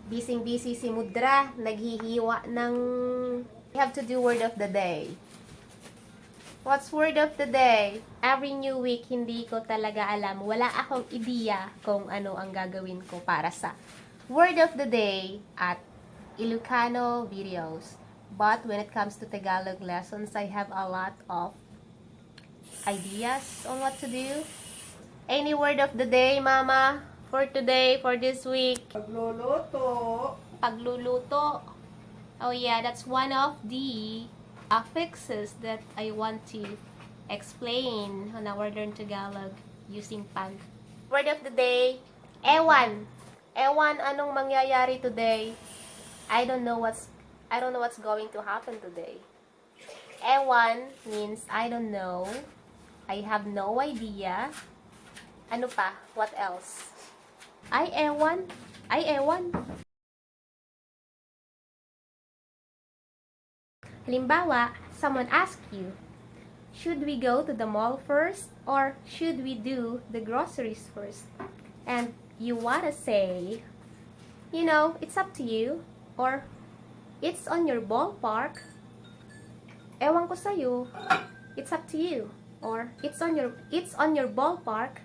Busy-busy si Mudra, naghihiwa ng... We have to do word of the day. What's word of the day? Every new week, hindi ko talaga alam. Wala akong ideya kung ano ang gagawin ko para sa word of the day at Ilocano videos. But when it comes to Tagalog lessons, I have a lot of ideas on what to do. Any word of the day, Mama? For today, for this week? Pagluluto. Pagluluto. Oh yeah, that's one of the affixes that I want to explain on our Learn Tagalog using pag. Word of the day, Ewan. Ewan, anong mangyayari today? I don't know what's going to happen today. Ewan means I don't know. I have no idea. Ano pa? What else? Ay, ewan. Ay, ewan. Halimbawa, someone asks you, should we go to the mall first or should we do the groceries first? And you wanna say, you know, it's up to you, or it's on your ballpark. Ewan ko sa'yo. It's up to you. Or it's on your ballpark.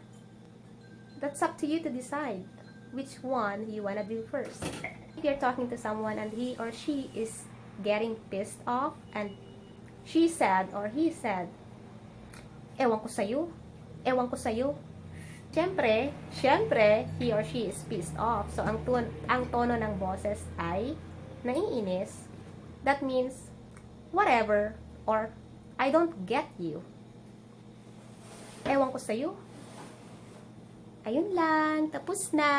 That's up to you to decide which one you wanna do first. If you're talking to someone and he or she is getting pissed off and she said or he said, ewan ko sa'yo, ewan ko sa'yo. Siyempre, he or she is pissed off. So, ang tono ng boses ay naiinis. That means, whatever, or I don't get you. Ewan ko sa'yo. Ayun lang, tapos na.